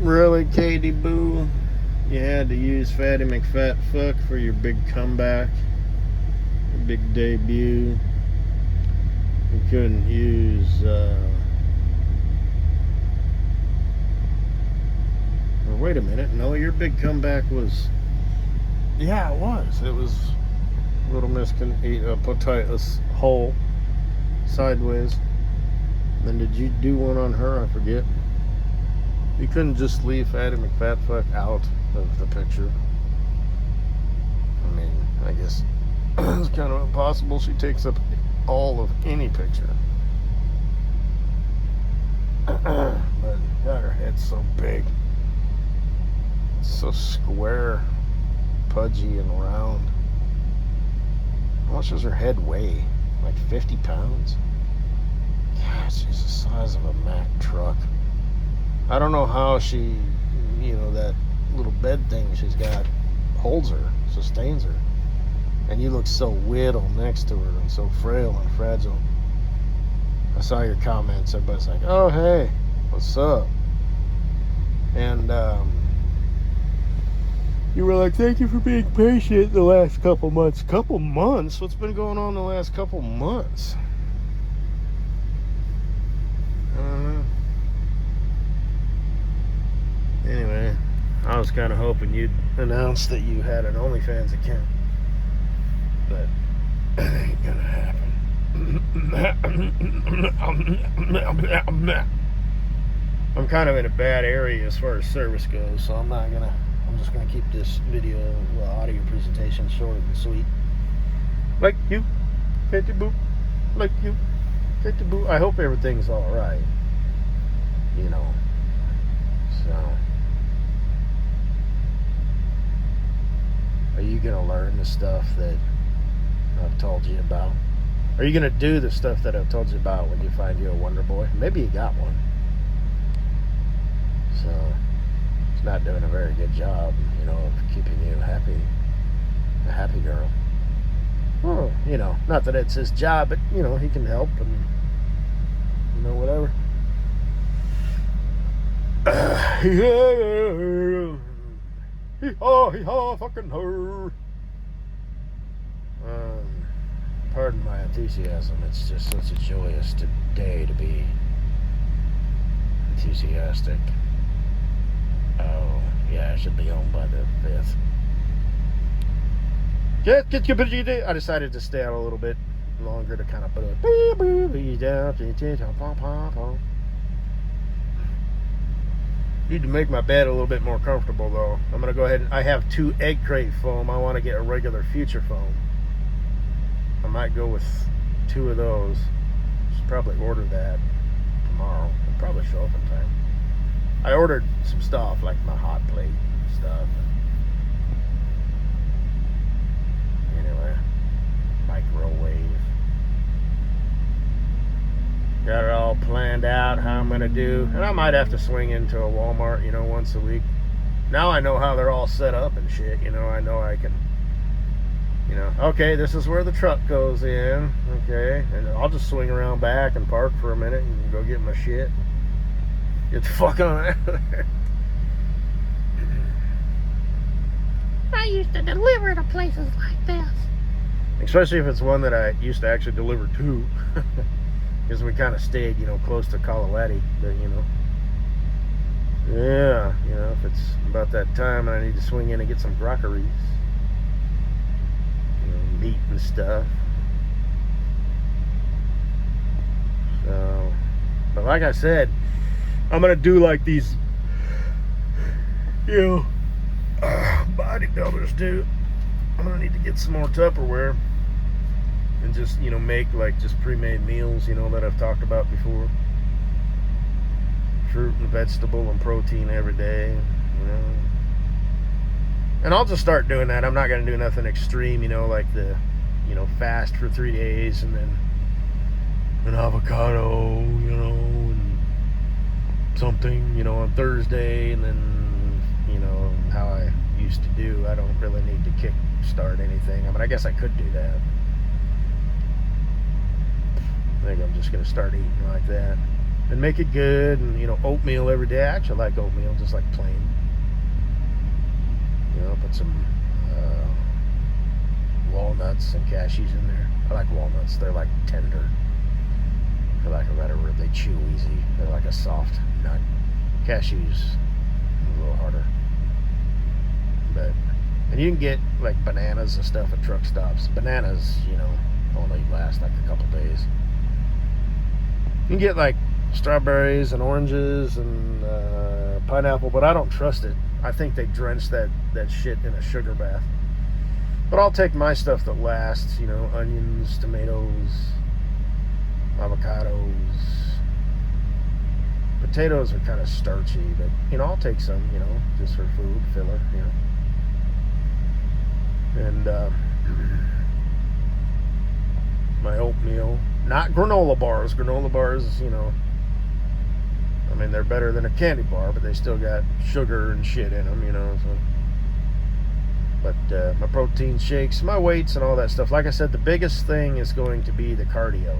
Really, Katie Boo? You had to use Fatty McFatfuck for your big comeback, your big debut. You couldn't use. Or wait a minute. No, your big comeback was. Yeah, it was. It was Little Miss can eat a potato whole, sideways. Then did you do one on her? I forget. You couldn't just leave Fatty McFatfuck out of the picture. I mean, I guess it's kind of impossible. She takes up all of any picture. But God, her head's so big. It's so square, pudgy, and round. How much does her head weigh? Like 50 pounds? God, she's the size of a Mack truck. I don't know how she, that little bed thing she's got holds her, sustains her. And you look so whittle next to her and so frail and fragile. I saw your comments. Everybody's like, oh, hey, what's up? And you were like, thank you for being patient the last couple months. Couple months? What's been going on the last couple months? Anyway, I was kind of hoping you'd announce that you had an OnlyFans account. But that ain't gonna happen. I'm kind of in a bad area as far as service goes, so I'm just gonna keep this video, audio presentation short and sweet. Like you, Katie Boo. Like you, Katie Boo. I hope everything's alright. So. Are you gonna learn the stuff that I've told you about? Are you gonna do the stuff that I've told you about when you find you a Wonder Boy? Maybe you got one. So it's not doing a very good job, of keeping you happy. A happy girl. Well, not that it's his job, but he can help and whatever. Hee-haw, fucking her. Pardon my enthusiasm. It's just such a joyous day to be enthusiastic. Oh, yeah, I should be home by the 5th. I decided to stay out a little bit longer to kind of put a Need to make my bed a little bit more comfortable, though. I'm going to go ahead and I have 2 egg crate foam. I want to get a regular Future foam. I might go with 2 of those. Should probably order that tomorrow. It'll probably show up in time. I ordered some stuff, like my hot plate stuff. Anyway, microwave. Got it all planned out, how I'm going to do. And I might have to swing into a Walmart, once a week. Now I know how they're all set up and shit. I know I can, okay, this is where the truck goes in. Okay. And I'll just swing around back and park for a minute and go get my shit. Get the fuck on out of there. I used to deliver to places like this. Especially if it's one that I used to actually deliver to. Because we kind of stayed, close to Colorado, but, yeah, if it's about that time and I need to swing in and get some groceries, meat and stuff. So, but like I said, I'm going to do like these, bodybuilders do. I'm going to need to get some more Tupperware. And just, make like just pre-made meals, that I've talked about before. Fruit and vegetable and protein every day, And I'll just start doing that. I'm not going to do nothing extreme, like the, fast for 3 days and then an avocado, and something, on Thursday. And then, how I used to do. I don't really need to kick start anything. I mean, I guess I could do that. I think I'm just going to start eating like that. and make it good. And oatmeal every day. I actually like oatmeal, just like plain. Put some walnuts and cashews in there. I like walnuts. They're like tender, for lack of a better word. They chew easy. They're like a soft nut. Cashews a little harder. And you can get like bananas and stuff at truck stops. Bananas, only last like a couple days. You can get like strawberries and oranges and pineapple, but I don't trust it. I think they drench that shit in a sugar bath. But I'll take my stuff that lasts, onions, tomatoes, avocados. Potatoes are kind of starchy, but, I'll take some, just for food, filler, And my oatmeal. Not granola bars. Granola bars, they're better than a candy bar, but they still got sugar and shit in them, so. But my protein shakes, my weights, and all that stuff. Like I said, the biggest thing is going to be the cardio.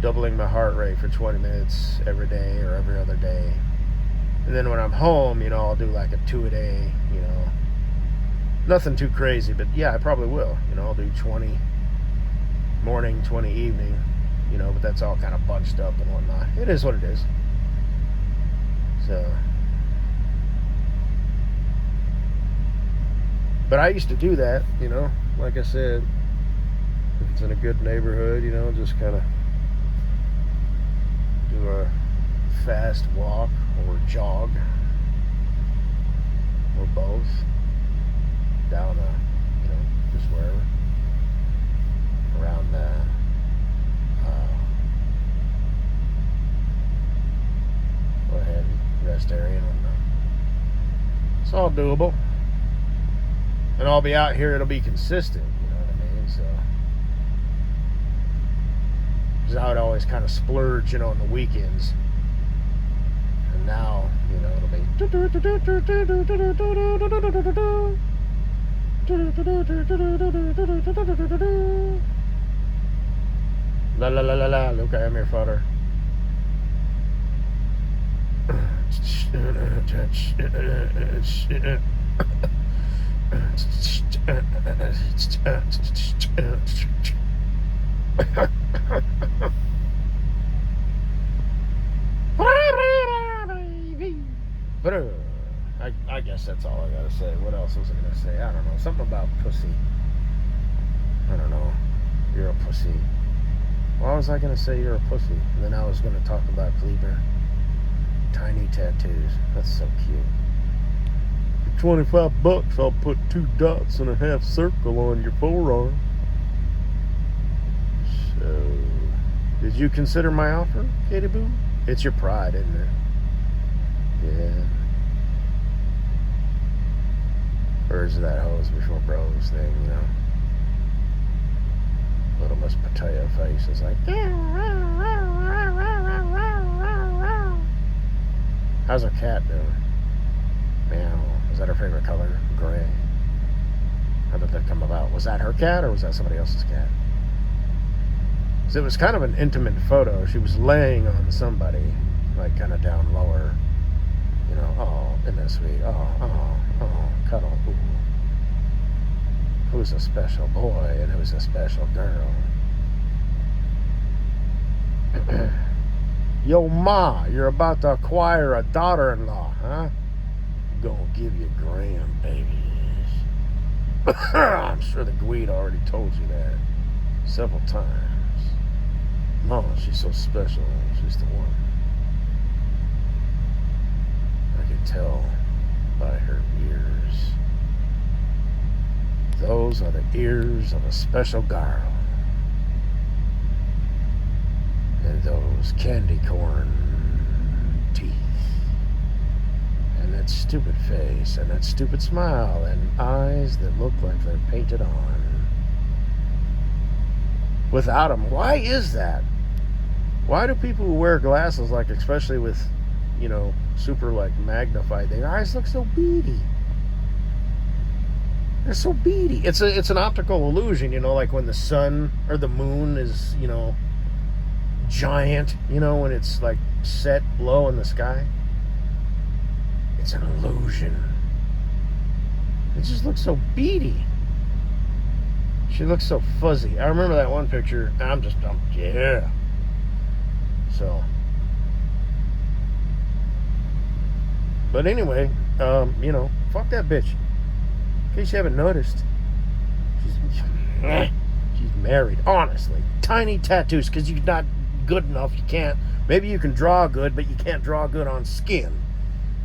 Doubling my heart rate for 20 minutes every day or every other day. And then when I'm home, I'll do like a 2 a day, Nothing too crazy, but yeah, I probably will. I'll do 20 morning, 20 evening, but that's all kind of bunched up and whatnot. It is what it is. So, but I used to do that, like I said, if it's in a good neighborhood, just kind of do a fast walk or jog or both down just wherever around the what have you, rest area and whatnot. It's all doable, and I'll be out here. It'll be consistent, you know what I mean? So, because I would always kind of splurge, on the weekends, and now, it'll be la la la la la. Look, I am your father. I guess that's all I gotta say. What else was I gonna say? I don't know. Something about pussy. I don't know. You're a pussy. Why was I gonna say you're a pussy? And then I was gonna talk about Kleber. Tiny tattoos. That's so cute. For $25, I'll put 2 dots and a half circle on your forearm. So, did you consider my offer, Katie Boo? It's your pride, isn't it? Yeah. Birds of that hose before bros thing, Little Miss Potato Face is like, how's her cat doing? Meow. Is that her favorite color? Gray. How did that come about? Was that her cat or was that somebody else's cat? So it was kind of an intimate photo. She was laying on somebody, like kind of down lower. Oh, isn't that sweet? Oh, cuddle. Ooh. Who's a special boy and who's a special girl? Yo, Ma, you're about to acquire a daughter-in-law, huh? Gonna give you grandbabies. I'm sure the Gweed already told you that several times. Mama, she's so special. She's the one. I can tell by her ears. Those are the ears of a special girl. And those candy corn teeth. And that stupid face. And that stupid smile. And eyes that look like they're painted on. Without them. Why is that? Why do people who wear glasses, like especially with, super like magnified, their eyes look so beady? They're so beady. It's an optical illusion, like when the sun or the moon is, giant, you know, when it's like set low in the sky. It's an illusion. It just looks so beady. She looks so fuzzy. I remember that one picture. Yeah. So. But anyway, you know, fuck that bitch. In case you haven't noticed, she's married. Honestly, tiny tattoos because you're not good enough. You can't. Maybe you can draw good, but you can't draw good on skin.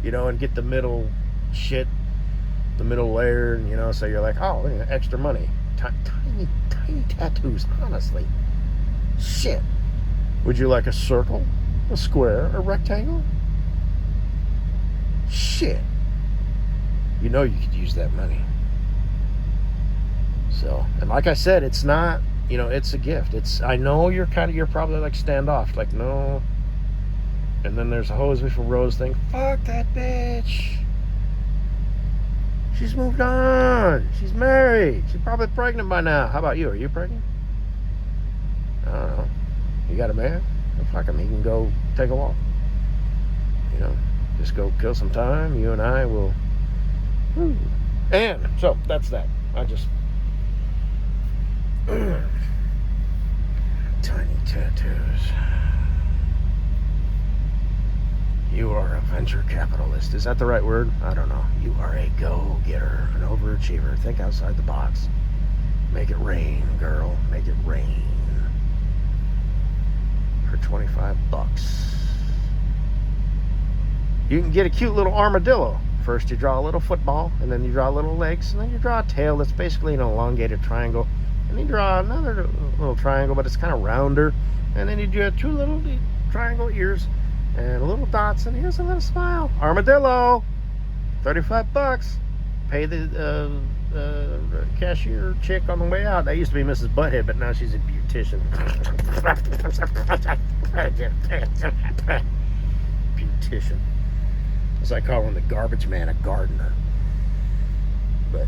You know, and get the middle shit, the middle layer, and you know, so you're like, oh, look at that, extra money. Tiny tattoos. Honestly, shit. Would you like a circle, a square, a rectangle? Shit. You know you could use that money. So, and like I said, it's not, you know, it's a gift. I know you're probably like standoff, like, no. And then there's a hose me for Rose thing. Fuck that bitch. She's moved on. She's married. She's probably pregnant by now. How about you? Are you pregnant? I don't know. You got a man? Well, fuck him. He can go take a walk. You know, just go kill some time. You and I will. Woo. And so that's that. I just. Tiny tattoos. You are a venture capitalist. Is that the right word? I don't know. You are a go-getter, an overachiever. Think outside the box. Make it rain, girl. Make it rain. For $25. You can get a cute little armadillo. First you draw a little football, and then you draw little legs, and then you draw a tail that's basically an elongated triangle. And you draw another little triangle, but it's kind of rounder. And then you do 2 little triangle ears and little dots, and here's a little smile. Armadillo, $35. Pay the cashier chick on the way out. That used to be Mrs. Butthead, but now she's a beautician. Beautician. As I call him, the garbage man, a gardener. But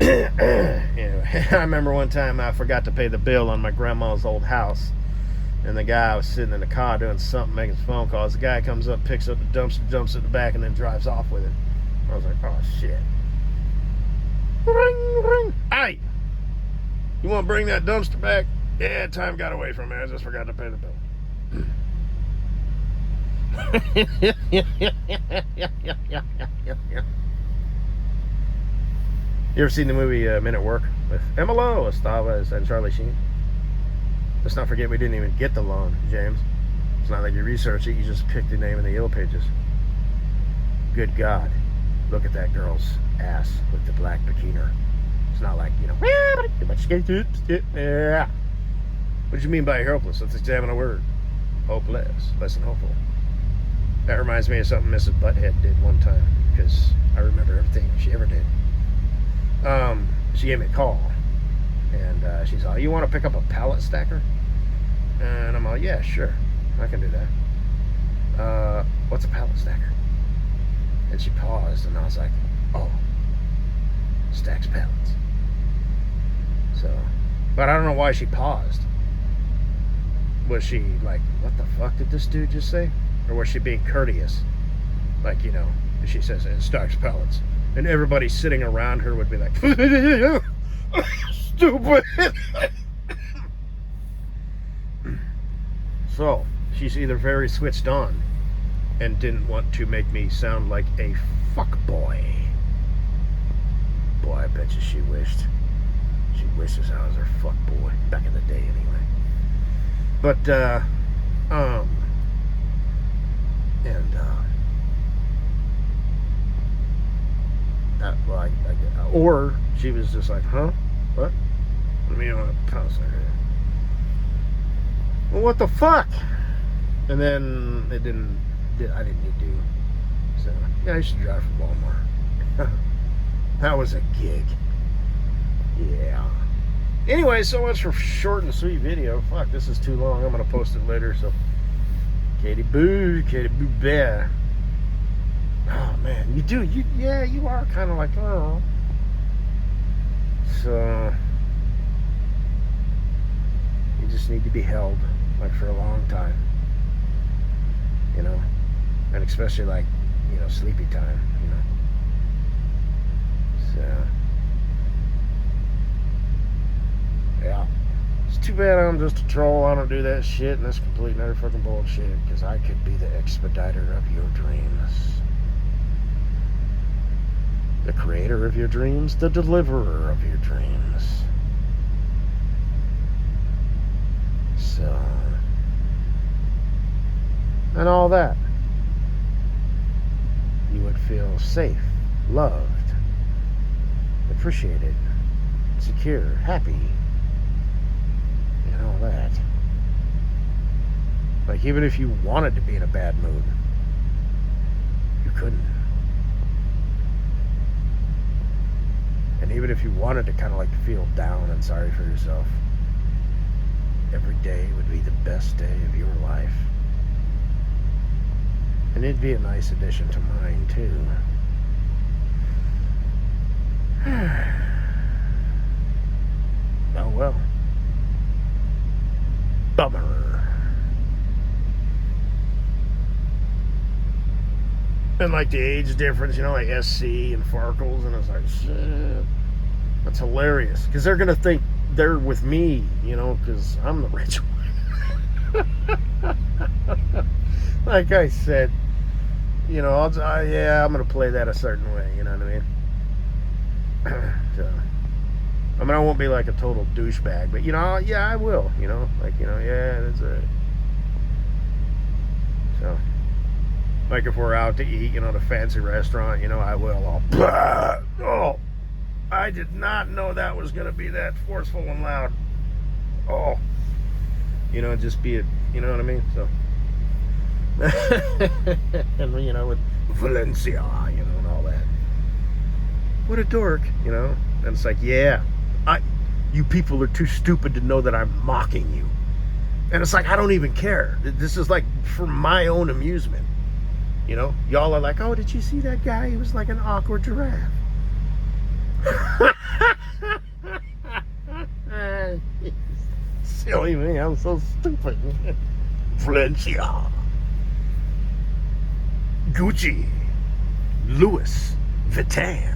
anyway, I remember one time I forgot to pay the bill on my grandma's old house. And the guy was sitting in the car doing something, making some phone calls. The guy comes up, picks up the dumpster, jumps in the back, and then drives off with it. I was like, oh, shit. Ring, ring. Hey, you want to bring that dumpster back? Yeah, time got away from me. I just forgot to pay the bill. You ever seen the movie Men at Work with Emma Lowe, Estava, and Charlie Sheen? Let's not forget we didn't even get the loan, James. It's not like you research it, you just pick the name in the yellow pages. Good God. Look at that girl's ass with the black bikini. It's not like, you know, yeah. What do you mean by hopeless? Let's examine a word. Hopeless. Less than hopeful. That reminds me of something Mrs. Butthead did one time, because I remember everything she ever did. She gave me a call, and she's like, you want to pick up a pallet stacker? And I'm like, yeah, sure, I can do that. What's a pallet stacker? And she paused, and I was like, oh, stacks pallets. So, but I don't know why she paused. Was she like, what the fuck did this dude just say? Or was she being courteous? Like, you know, she says, it stacks pallets. And everybody sitting around her would be like, stupid. So, she's either very switched on and didn't want to make me sound like a fuckboy. Boy, I bet you she wished. She wishes I was her fuckboy. Back in the day, anyway. But, or she was just like, huh? What? What do you mean on a pallet stacker? Well, what the fuck? And then I didn't need to. So, yeah, I used to drive from Walmart. That was a gig. Yeah. Anyway, so much for short and sweet video. Fuck, this is too long. I'm going to post it later, so. Katie Boo Bear. Oh, man. You are kind of like, oh. So, you just need to be held. like for a long time. You know, and especially like, you know, sleepy time. You know, so yeah. It's too bad I'm just a troll. I don't do that shit, and that's complete and utter fucking bullshit. Because I could be the expediter of your dreams, the creator of your dreams, the deliverer of your dreams. So, and all that. You would feel safe, loved, appreciated, secure, happy, and all that. Like, even if you wanted to be in a bad mood, you couldn't. And even if you wanted to kind of like feel down and sorry for yourself, every day would be the best day of your life. And it'd be a nice addition to mine, too. Oh, well. Bummer. And like the age difference, you know, like SC and Farkles, and I was like, shit, that's hilarious. Because they're going to think they're with me, you know, because I'm the rich one. Like I said, you know, I'm going to play that a certain way, you know what I mean? So, I mean, I won't be like a total douchebag, but, you know, yeah, I will, you know, like, you know, yeah, that's right. So, like if we're out to eat, you know, at a fancy restaurant, you know, I will. Oh, I did not know that was going to be that forceful and loud. Oh, you know, just be it, you know what I mean? So, and, you know, with Valencia, you know, and all that. What a dork, you know? And it's like, yeah, you people are too stupid to know that I'm mocking you. And it's like, I don't even care. This is like for my own amusement. You know? Y'all are like, oh, did you see that guy? He was like an awkward giraffe. Silly me, I'm so stupid. Valencia. Gucci. Louis Vuitton.